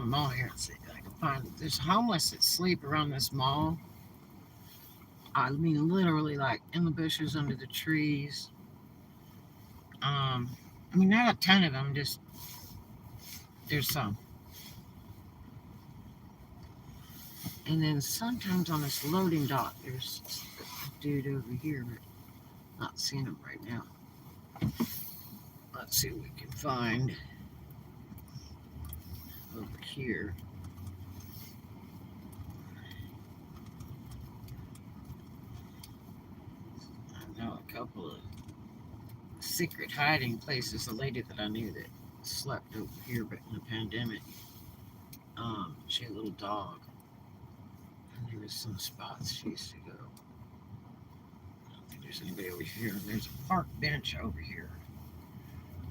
mall here and see if I can find. There's homeless that sleep around this mall. I mean, literally, like in the bushes, under the trees. I mean, not a ton of them. Just there's some, and then sometimes on this loading dock, there's a dude over here, but not seeing him right now. Let's see what we can find over here. I know a couple of secret hiding places. A lady that I knew that slept over here, but in the pandemic, she had a little dog, and there was some spots she used to go. I don't think there's anybody over here. And there's a park bench over here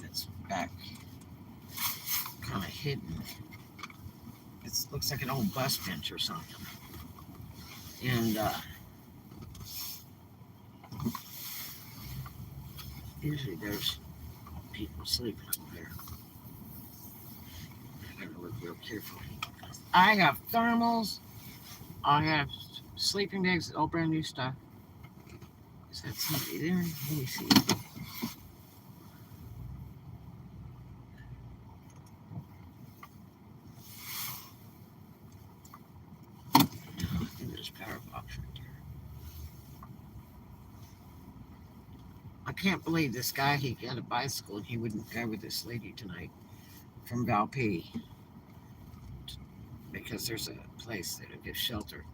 that's back, kind of hidden. It looks like an old bus bench or something. And usually there's people sleeping over there. I gotta look real carefully. I have thermals. I have sleeping bags, all brand new stuff. Is that somebody there? Let me see. I think there's a power box right there. I can't believe this guy, he got a bicycle and he wouldn't go with this lady tonight from Valpy because there's a place that'll give shelter.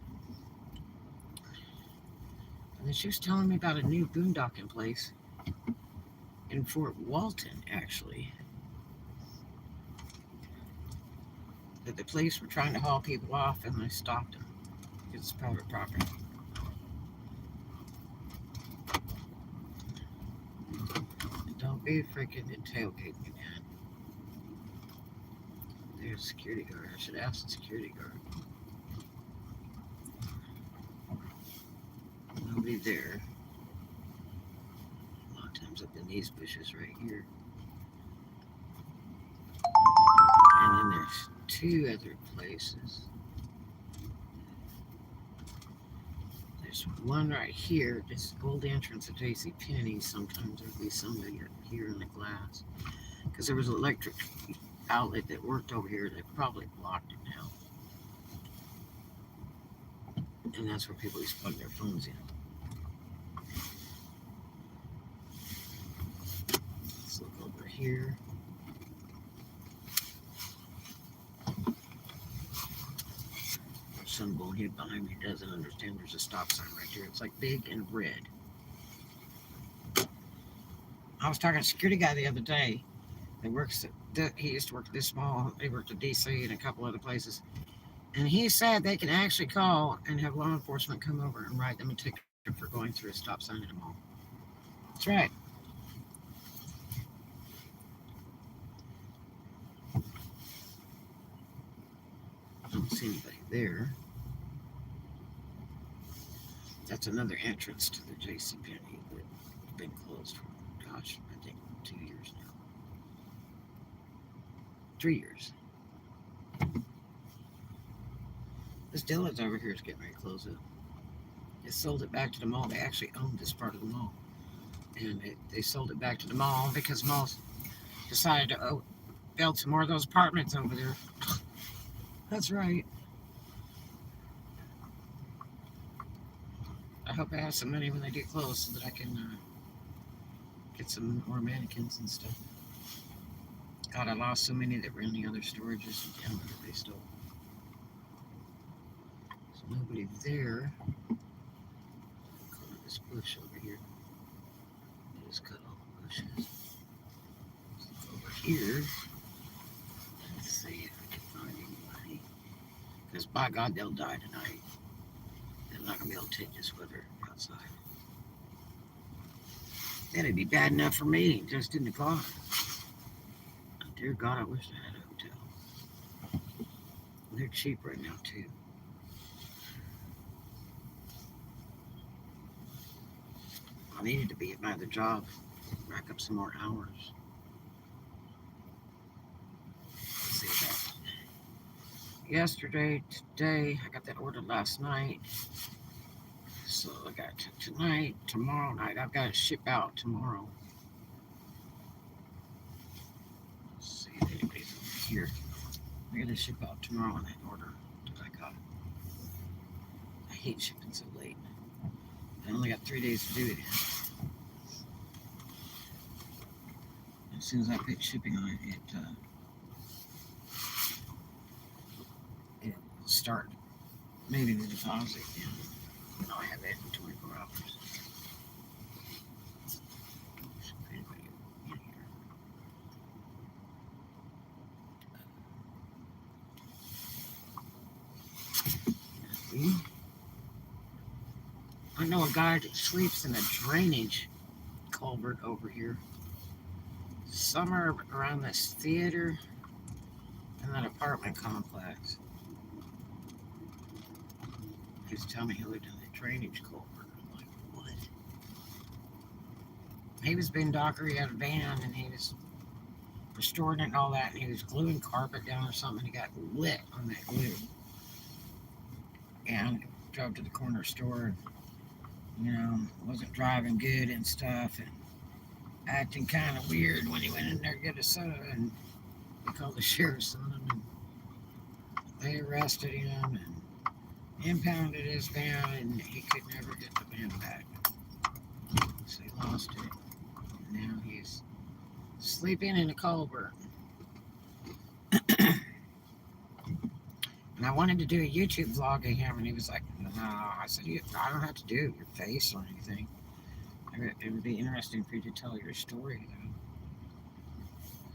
And then she was telling me about a new boondocking place in Fort Walton, actually. That the police were trying to haul people off and they stopped them because it's private property. Don't be freaking tailgate me, man. There's a security guard. I should ask the security guard. Nobody there. A lot of times up in these bushes right here. And then there's two other places. There's one right here, this old entrance at J.C. Penney's. Sometimes there'll be somebody up here in the glass. Because there was an electric outlet that worked over here. They probably blocked it now. And that's where people used to plug their phones in. Let's look over here. Some bullhead behind me doesn't understand there's a stop sign right here. It's like big and red. I was talking to a security guy the other day. He works at, he used to work at this mall. He worked at DC and a couple other places. And he said they can actually call and have law enforcement come over and write them a ticket for going through a stop sign at a mall. That's right. I don't see anybody there. That's another entrance to the JCPenney that's been closed for, gosh, I think 2 years now. 3 years. This Dillard's over here is getting ready to close it. They sold it back to the mall. They actually owned this part of the mall. And they sold it back to the mall because malls decided to build some more of those apartments over there. That's right. I hope I have some money when they get closed so that I can get some more mannequins and stuff. God, I lost so many that were in the other storages in town that they stole. There's nobody there. Cut this bush over here. Just cut all the bushes. Over here. Let's see if we can find anybody. Because by God, they'll die tonight. They're not going to be able to take this weather outside. That'd be bad enough for me, just in the car. Dear God, I wish I had a hotel. They're cheap right now, too. I needed to be at my other job, rack up some more hours. Let's see that. yesterday, today. I got that ordered last night. So I got tonight, tomorrow night. I've got to ship out tomorrow. Let's see if anybody's over here. I got to ship out tomorrow on that order that I got. I hate shipping so late. I only got 3 days to do it. As soon as I put shipping on it, it'll start maybe the deposit. Yeah. And I have that in 24 hours. Anybody in here? I know a guy that sleeps in a drainage culvert over here. Somewhere around this theater and that apartment complex. He was telling me he lived in the drainage culvert. I'm like, what? He was boondocker, he had a van, and he was restoring it and all that, and he was gluing carpet down or something, and he got lit on that glue. And drove to the corner store, and, wasn't driving good and stuff, and acting kind of weird when he went in there to get a soda, and they called the sheriff's on him, and they arrested him, and impounded his van, and he could never get the van back. So he lost it. And now he's sleeping in a culvert. And I wanted to do a YouTube vlog of him, and he was like, no. I said, I don't have to do your face or anything. It would be interesting for you to tell your story, though.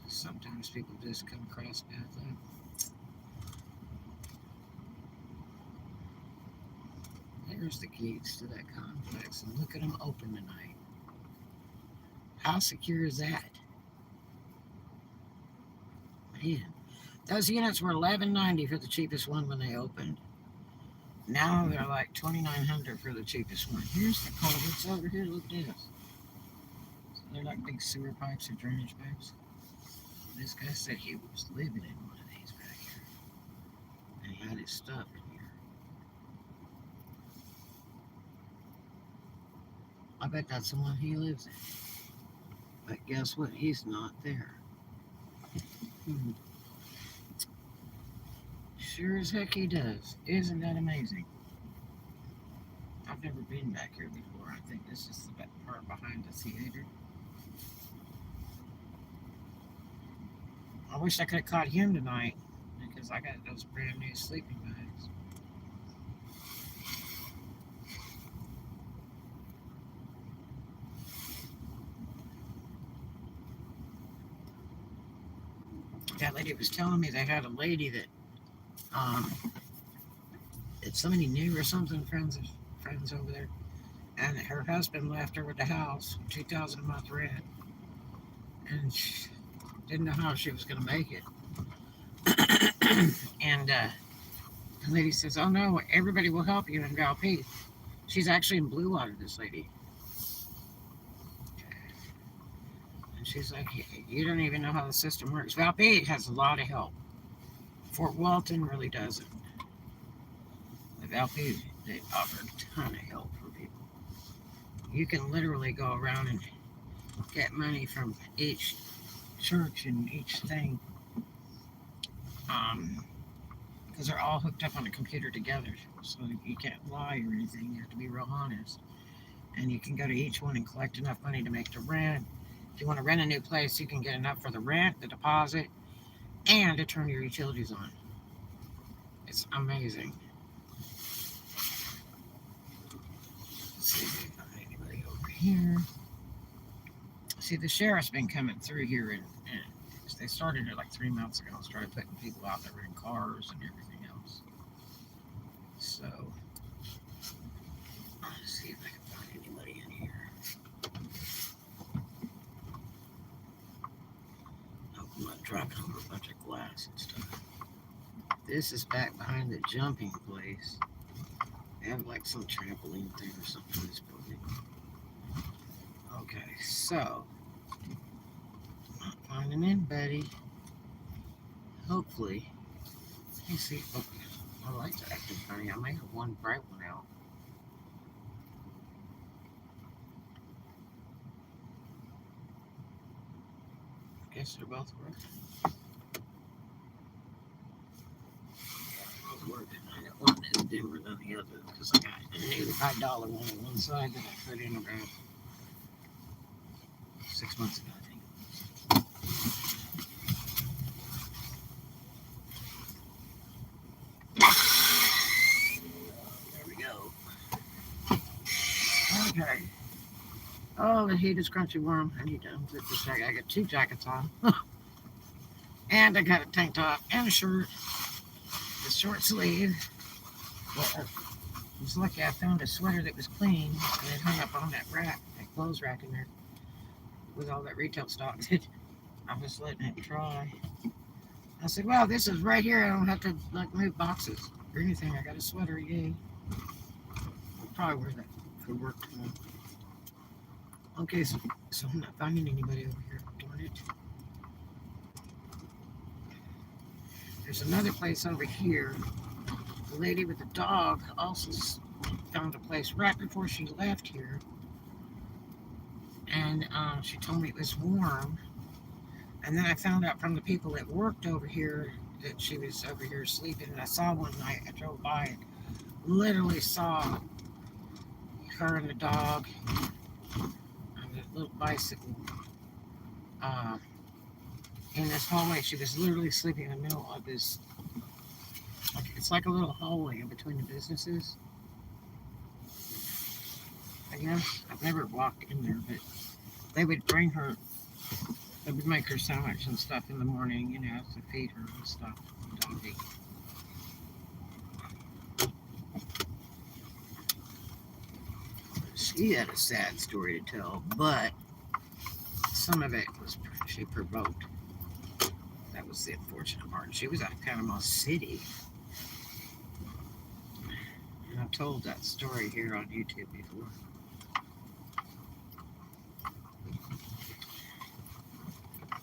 Sometimes people just come across bad luck. There's the gates to that complex, and look at them open tonight. How secure is that? Man, those units were $11.90 for the cheapest one when they opened. Now they're like $2,900 for the cheapest one. Here's the culverts over here. Look at this. So they're like big sewer pipes or drainage pipes. This guy said he was living in one of these back here, and he had his stuff in here. I bet that's the one he lives in. But guess what? He's not there. Sure as heck he does. Isn't that amazing? I've never been back here before. I think this is the part behind the theater. I wish I could have caught him tonight, because I got those brand new sleeping bags. That lady was telling me they had a lady that somebody knew or something, friends over there, and her husband left her with the house, $2,000 a month rent, and she didn't know how she was going to make it. And the lady says, "Oh no, everybody will help you in Valpete." She's actually in Blue Water, this lady. And she's like, "You don't even know how the system works." Valpete has a lot of help. Fort Walton really doesn't. With Valpete, they offer a ton of help for people. You can literally go around and get money from each church and each thing, because they're all hooked up on a computer together, so you can't lie or anything. You have to be real honest, and you can go to each one and collect enough money to make the rent. If you want to rent a new place, you can get enough for the rent, the deposit, and to turn your utilities on. It's amazing. Let's see if we find anybody over here. See, the sheriff's been coming through here, and they started it like 3 months ago and started putting people out that were in cars and everything else. So, let's see if I can find anybody in here. Hope I'm not dropping over a bunch of glass and stuff. This is back behind the jumping place. They have like some trampoline thing or something in this building. Okay, so, not finding anybody. Hopefully, Let me see. Oh, my lights are acting funny. I may have one bright one out. I guess they're both working. Both working. I got one that's dimmer than the other because I got an $85 one on one side that I put in about 6 months ago, I think. There we go. Okay. Oh, the heat is crunchy warm. I need to unzip this jacket. I got two jackets on. And I got a tank top and a shirt. The short sleeve. Well, I was lucky I found a sweater that was clean and it hung up on that rack, that clothes rack in there with all that retail stock. I was letting it dry. I said, well, this is right here. I don't have to like move boxes or anything. I got a sweater, yay. I'll probably wear that for work tomorrow. Okay, so I'm not finding anybody over here. Darn it. There's another place over here. The lady with the dog also found a place right before she left here. And she told me it was warm. And then I found out from the people that worked over here that she was over here sleeping. And I saw one night, I drove by and literally saw her and the dog on the little bicycle in this hallway. She was literally sleeping in the middle of this, like, it's like a little hallway in between the businesses. I guess I've never walked in there, but they would bring her, they would make her sandwich and stuff in the morning, you know, to feed her and stuff. Doggy. She had a sad story to tell, but some of it was she provoked. That was the unfortunate part. She was out of Panama City. And I've told that story here on YouTube before.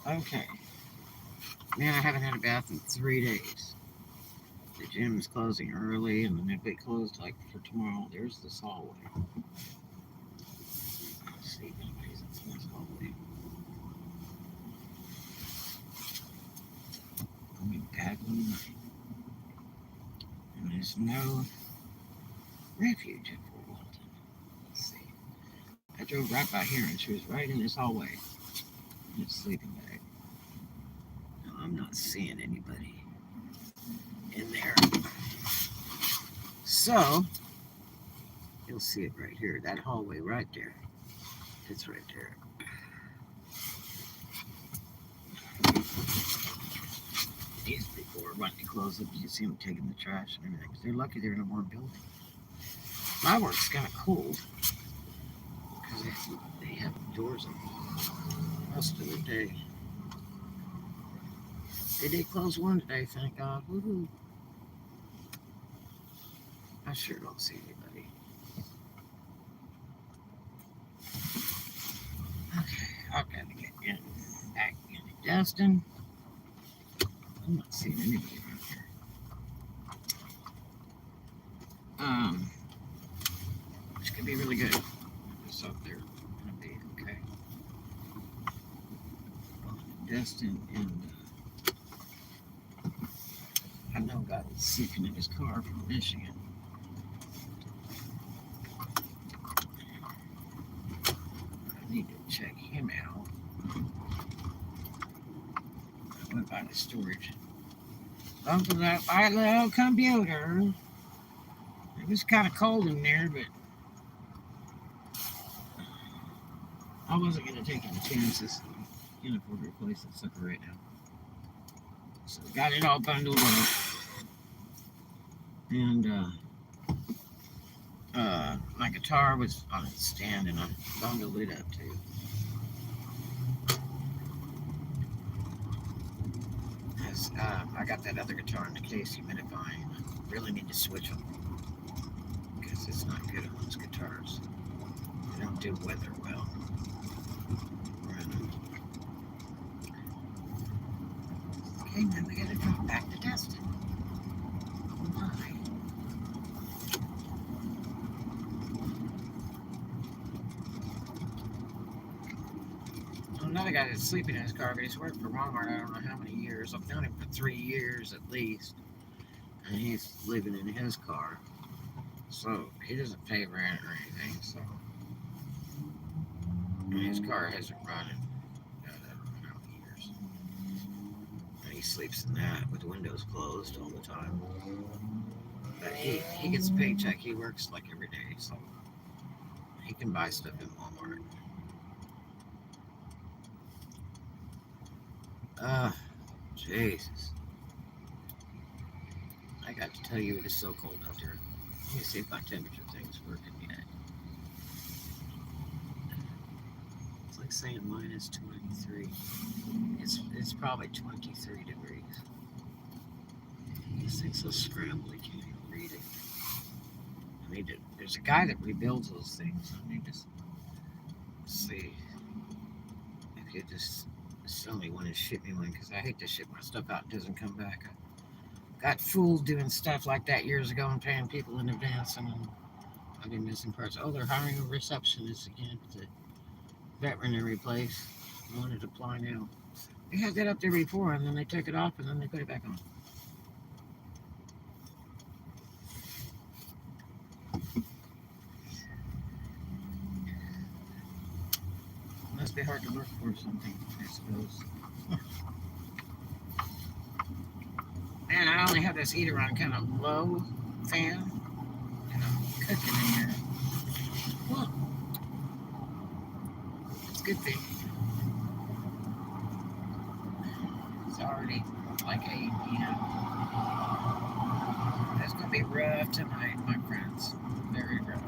Okay. Man, I haven't had a bath in 3 days. The gym's closing early and the midway closed like for tomorrow. There's this hallway. Let's see if anybody's in this hallway. Only bad one night. And there's no refuge in Fort Walton. Let's see. I drove right by here and she was right in this hallway in a sleeping bag. No, I'm not seeing anybody in there. So, you'll see it right here. That hallway right there. It's right there. These people are running close up. You see them taking the trash and everything. They're lucky they're in a warm building. My work's kind of cold because they have doors open most of the day. They did close one today, thank God. Woohoo! I sure don't see anybody. Okay, I've got to get back into Destin. I'm not seeing anybody right here. Which could be really good. This up there gonna be okay. Destin and I know a guy that's sleeping in his car from Michigan. I need to check him out. I went by the storage. Up to that white little computer. It was kind of cold in there, but I wasn't going to take any chances. Can't afford to replace that sucker right now. So got it all bundled up. And my guitar was on its stand and I bundled it up too. Because I got that other guitar in the case humidifying. I really need to switch them. Because it's not good on those guitars. They don't do weather well. Okay, now we gotta drop back to Destin. guy that's sleeping in his car, but he's worked for Walmart I don't know how many years. I've known him for 3 years at least. And he's living in his car. So he doesn't pay rent or anything, so and his car hasn't run in I don't know how many years. And he sleeps in that with the windows closed all the time. But he gets a paycheck. He works like every day, so he can buy stuff in Walmart. Jesus. I got to tell you, it is so cold out there. Let me see if my temperature thing's working yet. It's like saying minus 23. It's probably 23 degrees. This thing's so scrambled, I can't even read it. There's a guy that rebuilds those things. I need to see if he just sell me one and ship me one, because I hate to ship my stuff out, it doesn't come back. I got fooled doing stuff like that years ago and paying people in advance, and I've been missing parts. Oh, they're hiring a receptionist again at the veterinary place. I wanted to apply now. They had that up there before, and then they took it off, and then they put it back on. Must be hard to work for something, I suppose. Man, I only have this heater on kind of low fan, and I'm cooking in here. Well, it's a good thing. It's already like 8 p.m. It's going to be rough tonight, my friends. Very rough.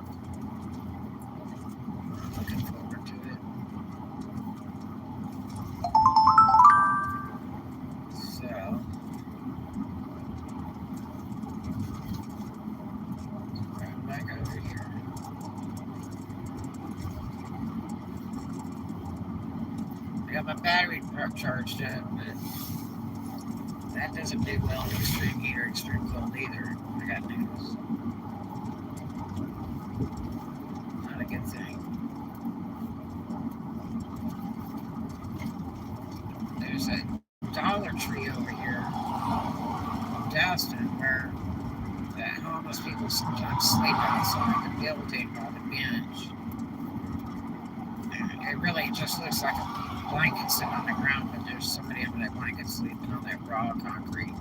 I'm looking forward to it. So, right back over here. I got my battery charged up, but that doesn't do well in extreme heat or extreme cold either. I got news. Not a good thing. There's a Dollar Tree over here in Dalston where the homeless people sometimes sleep outside the building while they binge. And it really just looks like a blanket sitting on the ground, but there's somebody under that blanket sleeping on that raw concrete.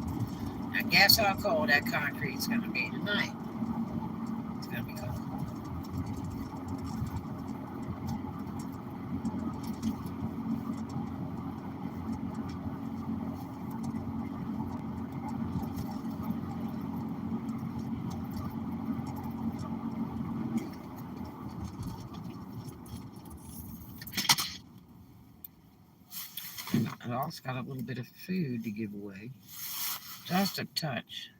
Now guess how cold that concrete's going to be tonight. It's going to be cold. And I also got a little bit of food to give away. Just a touch.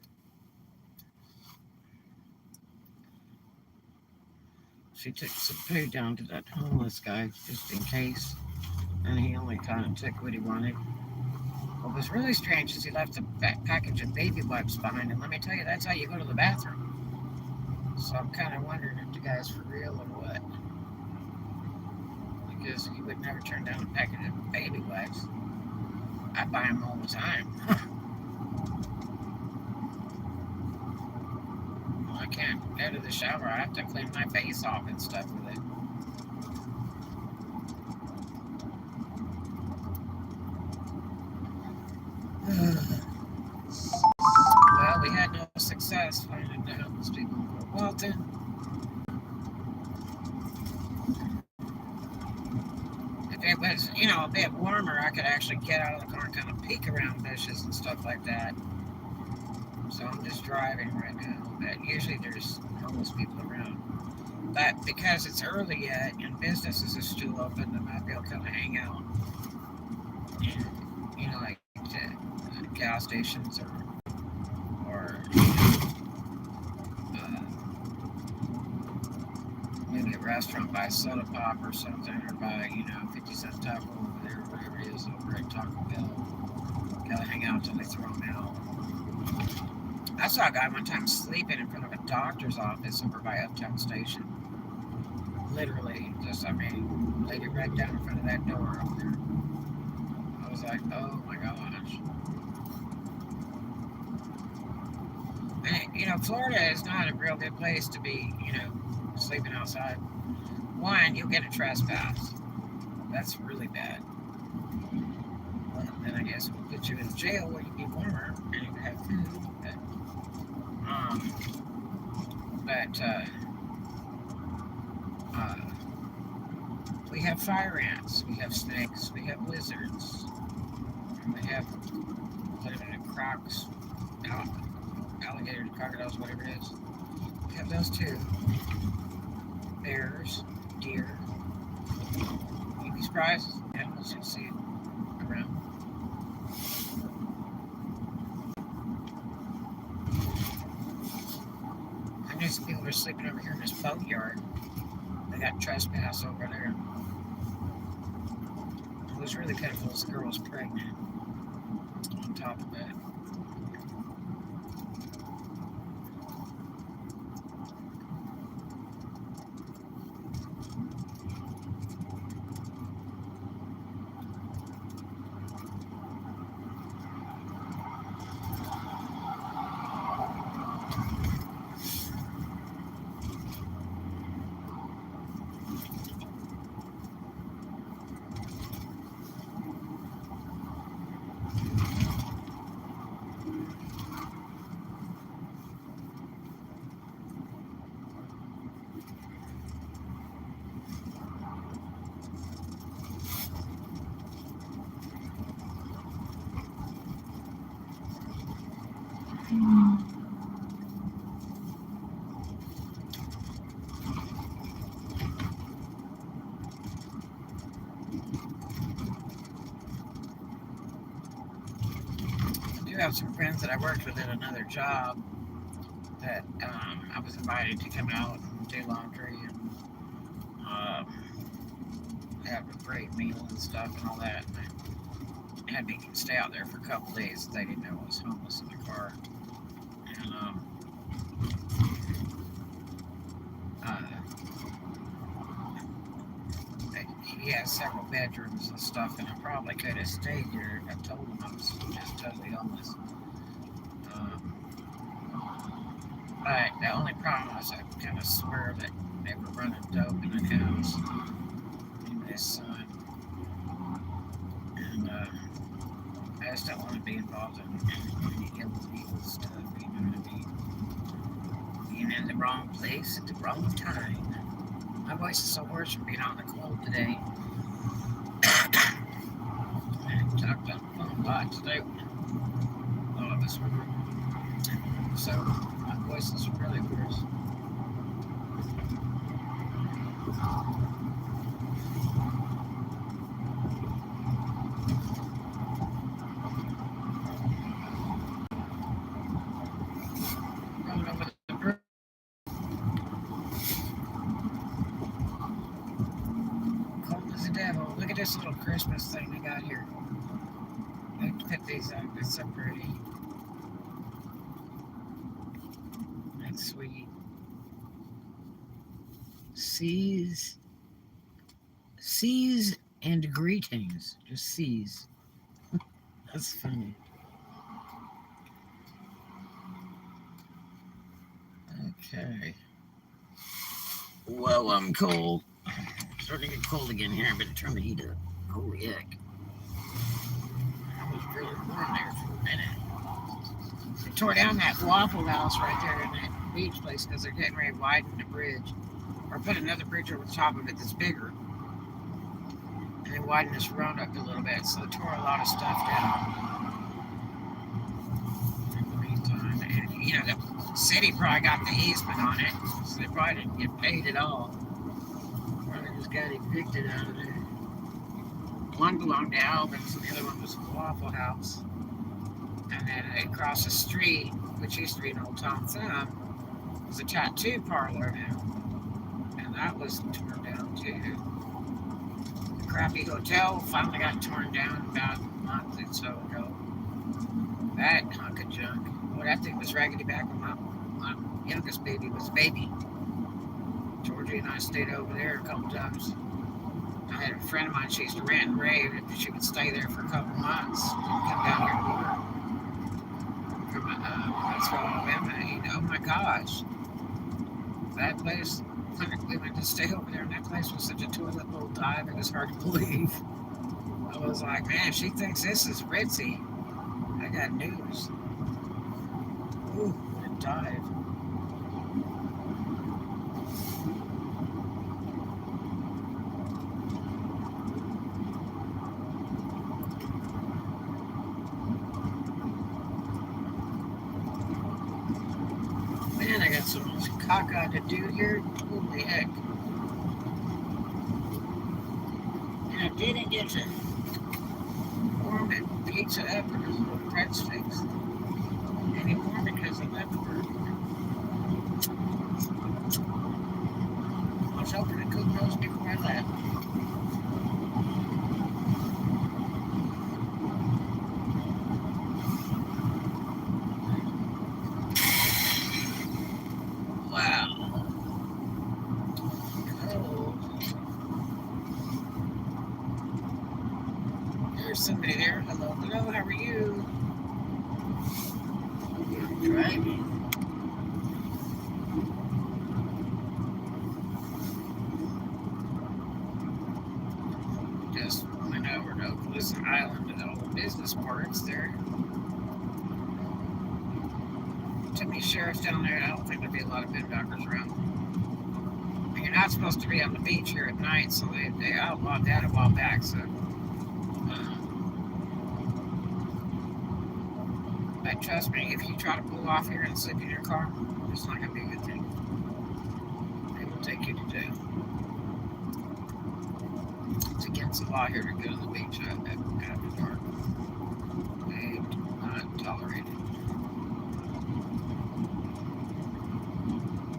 She took some food down to that homeless guy just in case. And he only kind of took what he wanted. What was really strange is he left a package of baby wipes behind. And let me tell you, that's how you go to the bathroom. So I'm kind of wondering if the guy's for real or what. Because he would never turn down a package of baby wipes. I buy them all the time. Well, I can't go to the shower. I have to clean my face off and stuff with it. Well, we had no success finding the homeless people in Fort Walton. If it was, a bit warmer, I could actually get out of the car and kind of peek around bushes and stuff like that. So I'm just driving right now. But usually there's homeless people around. But because it's early yet and businesses are still open, then I'll be able to kind of hang out. And, like gas stations or maybe a restaurant, buy a soda pop or something, or buy, 50-cent taco over there, whatever it is, over at Taco Bell. Gotta hang out until they throw them out. I saw a guy one time sleeping in front of a doctor's office over by Uptown Station. Literally, laid it right down in front of that door over there. was like, oh my gosh. And, Florida is not a real good place to be, sleeping outside. One, you'll get a trespass. That's really bad. Well, then I guess we'll put you in jail where you be warmer and you have food. But we have fire ants, we have snakes, we have lizards, and we have crocs, alligators, crocodiles, whatever it is. We have those too. Bears, deer. You'd be surprised animals you'll see around. I knew some people were sleeping over here in this boatyard. They got trespassed over there. It was really pitiful. This girl was pregnant on top of it. I do have some friends that I worked with at another job that I was invited to come out and do laundry and have a great meal and stuff and all that. And I had me stay out there for a couple days. They didn't know I was homeless in the car. And he has several bedrooms and stuff, and I probably could have stayed here. I told him I was just totally homeless. But the only problem was I kind of swear that they were running dope in the house. And his son. And I just don't want to be involved in any illegal stuff, you know what I mean? Being in the wrong place at the wrong time. My voice is so hoarse from being out in the cold today. I talked on the phone a lot today. All of us were. So my voice is really hoarse. Cold as the devil. Look at this little Christmas thing they got here. I put these up. It's so pretty. That's sweet. Seas and greetings. Just seas. That's funny. Okay. Well, I'm cold. It's starting to get cold again here. I better turn the heat up. Holy heck. I was really warm there for a minute. They tore down that Waffle House right there in that beach place because they're getting ready to widen the bridge. Or put another bridge over the top of it that's bigger. And they widened this road up a little bit, so they tore a lot of stuff down. In the meantime, and the city probably got the easement on it, so they probably didn't get paid at all. Probably just got evicted out of there. One belonged to Alvin's, and the other one was a Waffle House. And then across the street, which used to be an old Tom Thumb, was a tattoo parlor now. And that was torn down too. The crappy hotel finally got torn down about a month or so ago. That hunk of junk. Boy, that thing was raggedy back when my youngest baby was a baby. Georgie and I stayed over there a couple times. I had a friend of mine, she used to rent and rave, and she would stay there for a couple months, come down here and work from Alabama. And oh my gosh, that place, we went to stay over there, and that place was such a toilet bowl dive, it was hard to believe. I was like, man, if she thinks this is ritzy, I got news. Ooh, what a dive. Man, I got so much caca to do here. Holy heck. And I didn't get to warm it pizza up with a little breadsticks anymore because I left work. I was hoping to cook those before I left. Wow. Cold. There's somebody there. Hello, hello, how are you? I'm driving. Just went over to Oakless Island to all the business parks there. Too many sheriffs down there. I don't think there'll be a lot of boondockers around. And you're not supposed to be on the beach here at night, so they outlawed that a while back. So, but trust me, if you try to pull off here and sleep in your car, it's not going to be a good thing. They will take you to jail. It's against the law here to go to the beach after dark. They do not tolerate it.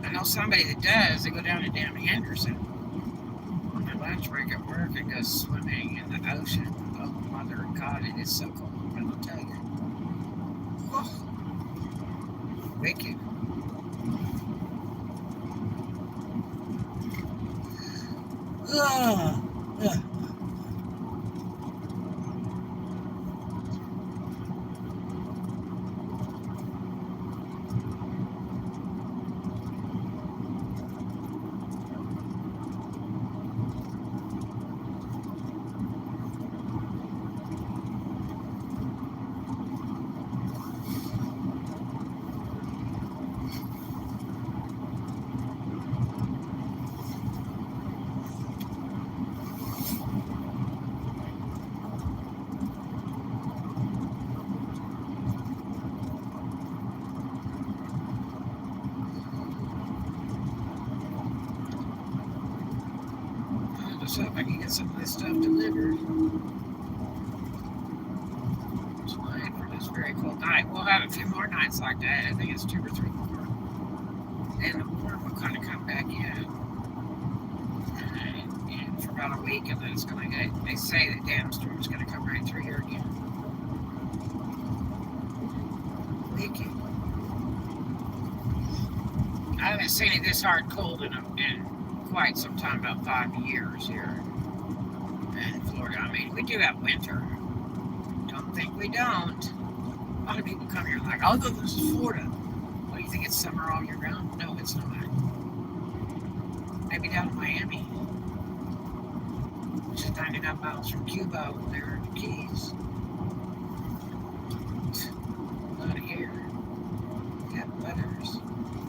I know somebody that does. They go down to damn Henderson on their lunch break at work and go swimming in the ocean. Oh, mother of God, it is so cold. I will tell you. Oh, wicked. Ugh. Ugh. So if I can get some of this stuff delivered tonight for this very cold night. We'll have a few more nights like that. I think it's 2 or 3 more. And the warm will kind of come back in and for about a week, and then it's going to, they say that damn storm's going to come right through here again. Wicked. I haven't seen it this hard cold in quite some time, about 5 years here in Florida. I mean, we do have winter. Don't think we don't. A lot of people come here like, oh, this is Florida. What, do you think it's summer all year round? No, it's not. Maybe down in Miami, which is 99 miles from Cuba over there in the Keys. A lot of air. We have weathers.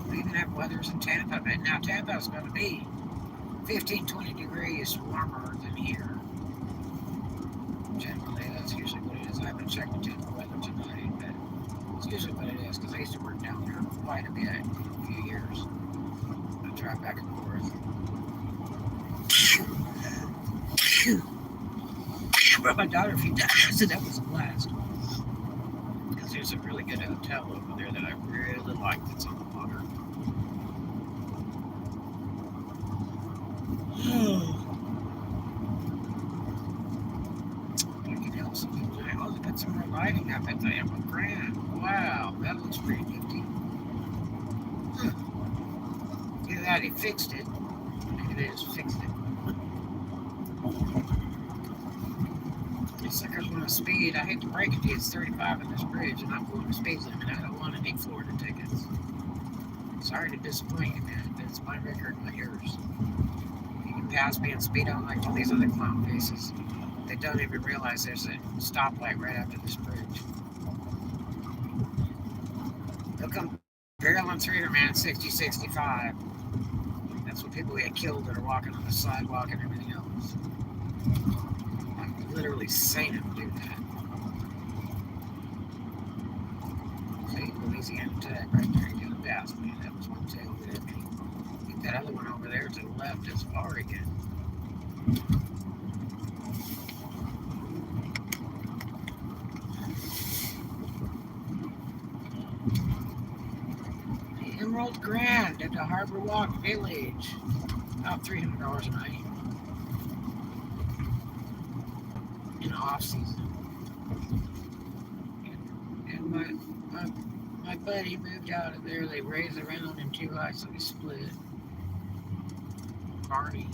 We even have weathers in Tampa, but now Tampa's going to be 15, 20 degrees warmer than here. Generally, that's usually what it is. I haven't checked the Tampa weather tonight, but it's usually what it is, because I used to work down there quite a bit for a few years. I drive back and forth. I brought my daughter a few times, and that was a blast. Because there's a really good hotel over there that I really like that's on the water. Oh, they put some more lighting up at the Emerald Grand. Wow, that looks pretty nifty. Either that, he fixed it. Maybe they just fixed it. These suckers want to speed. I hate to break it to you, it's 35 in this bridge, and I'm going the speed limit. I don't want any Florida tickets. Sorry to disappoint you, man, but it's my record, not yours. You can pass me and speed on like all these other clown faces. They don't even realize there's a stoplight right after this bridge. They'll come barreling through here, man, 60, 65. That's when people get killed that are walking on the sidewalk and everything else. I've literally seen them do that. See, Louisiana Tech right there, you got past me. That was one tail that hit me. I think that other one over there to the left is Oregon. The Emerald Grand at the Harbor Walk Village. About $300 a night. In off season. And my buddy moved out of there. They raised the rent on him too high, so we split. Barney.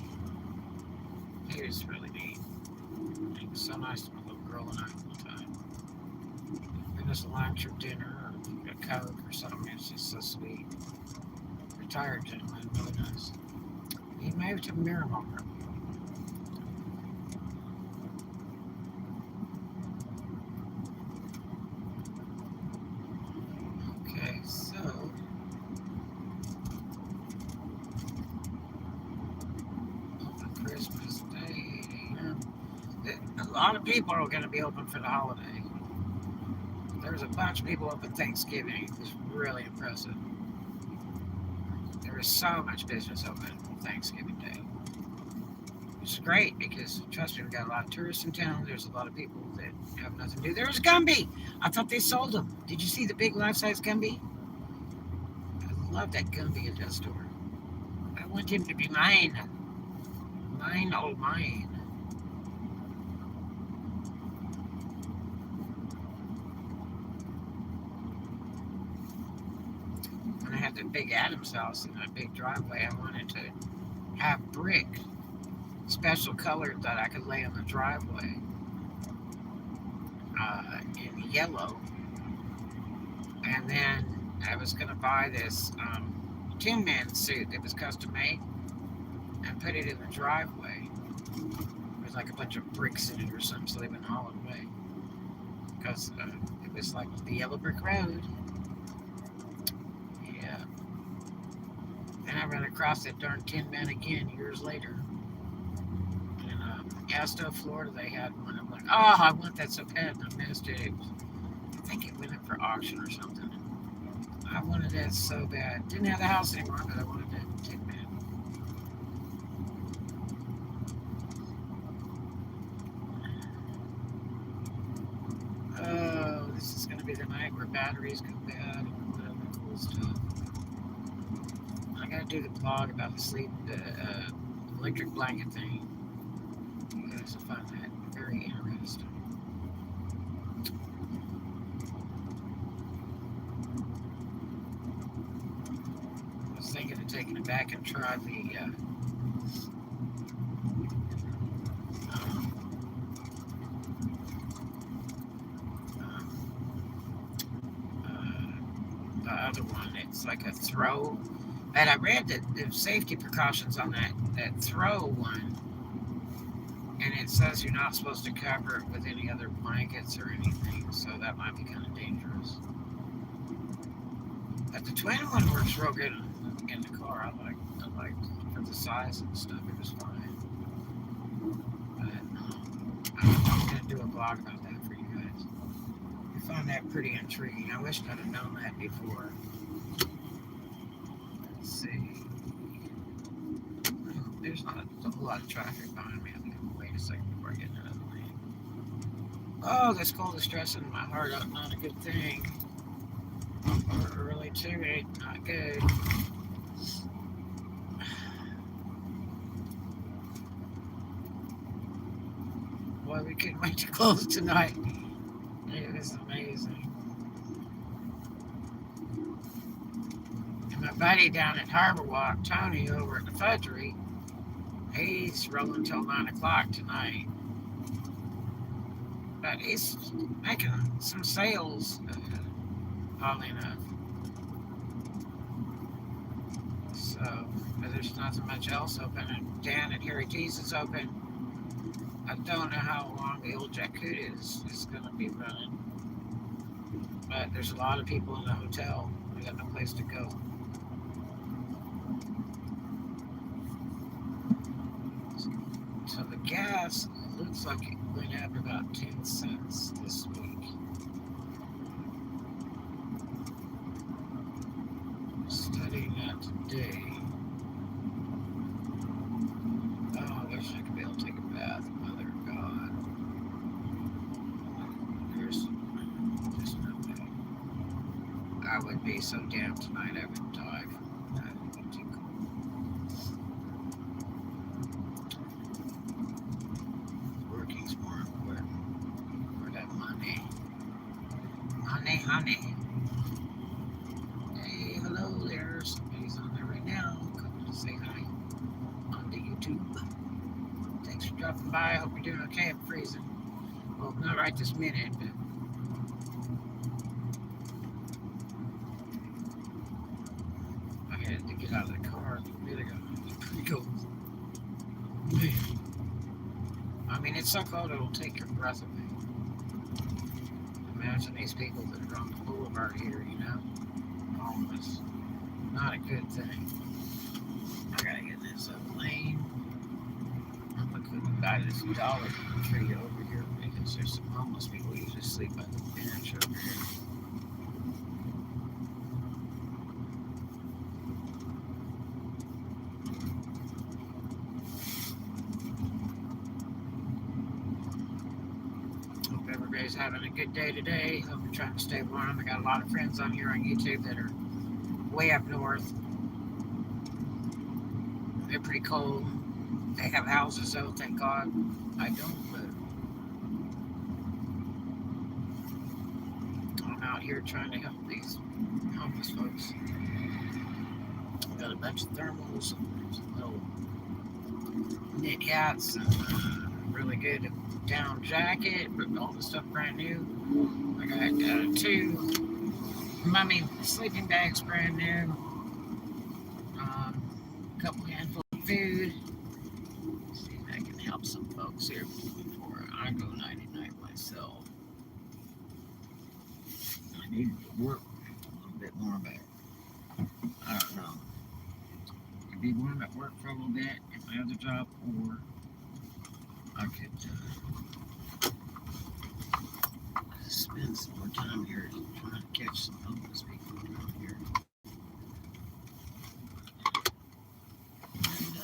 He was really neat. He was so nice to my little girl and I all the time. Bring us a lunch or dinner or a Coke or something. It's just so sweet. Retired gentleman, really nice. He moved to Miramar. Okay, so open Christmas Day. A lot of people are going to be open for the holiday. There's a bunch of people open Thanksgiving. It was really impressive. There is so much business open on Thanksgiving Day. It's great because, trust me, we've got a lot of tourists in town. There's a lot of people that have nothing to do. There was Gumby. I thought they sold them. Did you see the big life-size Gumby? I love that Gumby at that store. I want him to be mine. Mine, oh mine. When I had the big Adams house and that big driveway, I wanted to have brick, special color that I could lay on the driveway in yellow. And then I was going to buy this Tin Man suit that was custom made and put it in the driveway. There's like a bunch of bricks in it or something, so they've been hauled away. Because it was like the yellow brick road. Yeah. And I ran across that darn Tin Man again years later. In Asto, Florida, they had one. I'm like, oh, I want that so bad, and I missed it. I think it went up for auction or something. I wanted that so bad. Didn't have the house anymore, but I wanted that Tin Man. Oh, this is going to be the night where batteries go bad and all that other cool stuff. I got to do the blog about the sleep, electric blanket thing. You guys will find that very interesting. I was thinking of taking it back and try the other one. It's like a throw. And I read that the safety precautions on that throw one, and it says you're not supposed to cover it with any other blankets or anything, so that might be kind of dangerous. But the twin one works real good in the car. I like for the size and stuff. It was fine. But I'm gonna do a blog about that for you guys. I find that pretty intriguing. I wish I'd have known that before. Let's see. There's not a whole lot of traffic behind me. I'm gonna wait a second before I get into another lane. Oh, this cold is stressing my heart out. Not a good thing. Early too late. Not good. Boy, we couldn't wait to close tonight. It was amazing. And my buddy down at Harbor Walk, Tony, over at the Fudgery, He's rolling till 9 o'clock tonight, but he's making some sales, oddly enough. So, but there's nothing much else open. And Dan at Harry T's is open. I don't know how long the old Jacuda is going to be running, but there's a lot of people in the hotel. We got no place to go. So the gas looks like it went up about 10 cents this week. Studying that today. Oh, I wish I could be able to take a bath, Mother of God. There's no way. I would be so damn tonight I would die from that. It would be too cold. Working's more important for that money. Honey, honey. Hey, hello there. Somebody's on there right now. Coming to say hi on the YouTube. Thanks for dropping by. I hope you're doing okay. I'm freezing. Well, not right this minute, but I had to get out of the car a minute ago. It's pretty cold. I mean, it's so cold it'll take your breath away. Imagine these people that are on the boulevard here, you know, homeless. Not a good thing. I gotta get this up lane. I'm looking by this Dollar Tree over here because there's some homeless people who usually sleep by the bench over here. Hope everybody's having a good day today. Hope you're trying to stay warm. I got a lot of friends on here on YouTube that are way up north. They're pretty cold. They have houses though, thank God. I don't, but I'm out here trying to help these homeless folks. I've got a bunch of thermals, some little knit hats, and really good down jacket, but all the stuff brand new. I got 2 mummy sleeping bags brand new. A couple handfuls of food. See if I can help some folks here before I go nighty-night myself. I need to work a little bit more, but I don't know. I'd be warm at work for a little bit at my other job, or I could spend some more time here trying to catch some homeless people around here. And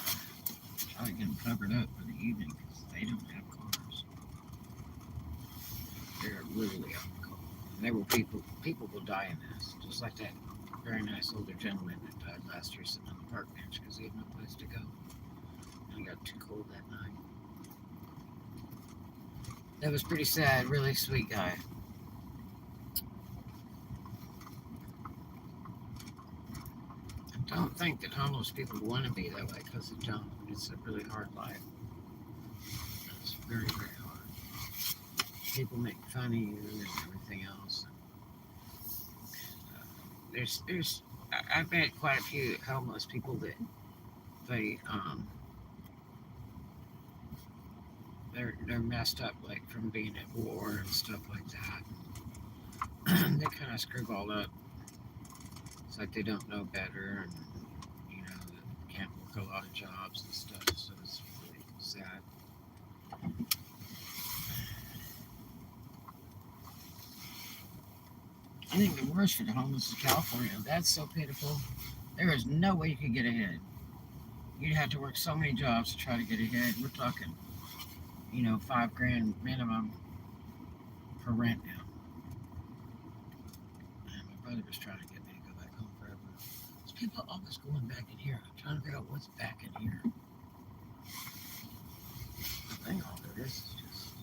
try to get them covered up for the evening because they don't have cars. They're literally out in the cold. And there will people will die in this, just like that very nice older gentleman that died last year sitting on the park bench because he had no place to go. And he got too cold that night. That was pretty sad, really sweet guy. I don't think that homeless people want to be that way because they don't. It's a really hard life. It's very, very hard. People make fun of you and everything else. I've met quite a few homeless people that they're messed up, like from being at war and stuff like that. They kind of screwballed up. It's like they don't know better, and you know, they can't work a lot of jobs and stuff. So it's really sad. I think the worst for the homeless is California. That's so pitiful. There is no way you could get ahead. You'd have to work so many jobs to try to get ahead. We're talking, you know, $5,000 minimum for rent now. And my brother was trying to get me to go back home forever. There's people always going back in here. I'm trying to figure out what's back in here. I think all there is just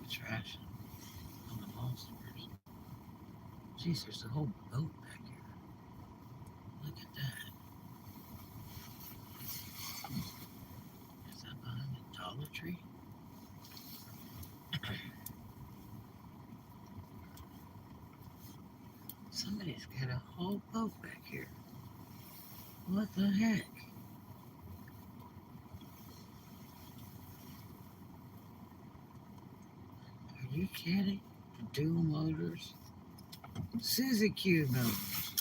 the trash on the monsters. Jeez, there's a whole boat back here. Look at that. Somebody's got a whole boat back here. What the heck? Are you kidding? Dual motors? Suzy Q motors.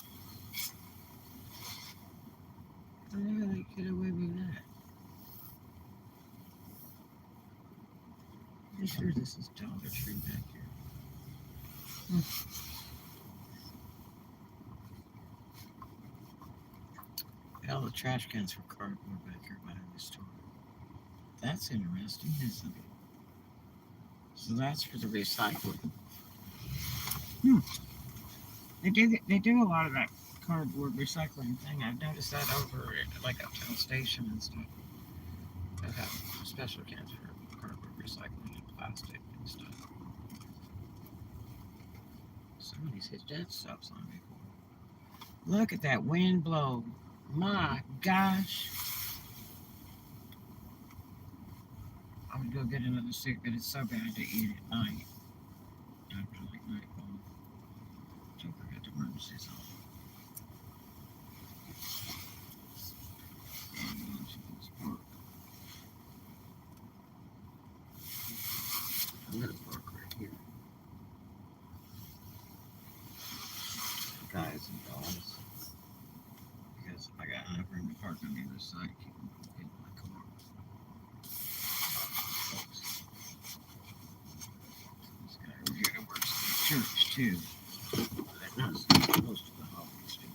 How do they get away with that? I'm sure this is Dollar Tree back here. All the trash cans for cardboard back here behind the store. That's interesting, isn't it? So that's for the recycling. They do a lot of that cardboard recycling thing. I've noticed that over at like Uptown Station and stuff. They have special cans for cardboard recycling and plastic and stuff. Somebody's hit that stop sign before. Look at that wind blow. My gosh. I would go get another stick, but it's so bad to eat at night. After like nightfall. Don't forget the emergencies on. I'm gonna park right here. Guys and dolls. Because I got enough room to park on the other side to keep them from hitting my car. This guy over here works at the church too. That knows most of the hobbies too.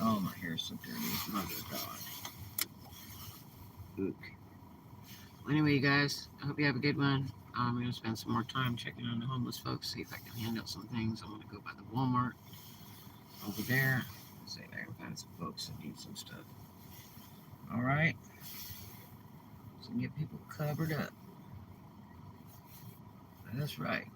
Oh, my hair's so dirty. Mother God. Ook. Anyway, you guys, I hope you have a good one. I'm going to spend some more time checking on the homeless folks, see if I can hand out some things. I'm going to go by the Walmart over there. See if I can find some folks that need some stuff. All right. So get people covered up. That's right.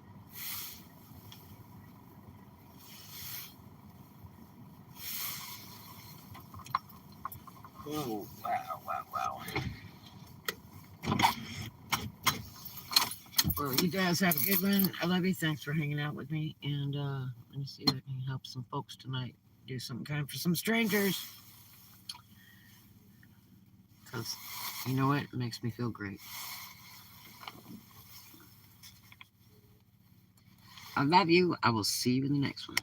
Oh, wow, wow, wow. Well, you guys have a good one. I love you. Thanks for hanging out with me. And let me see if I can help some folks tonight. Do some kind for some strangers. Because you know what? It makes me feel great. I love you. I will see you in the next one.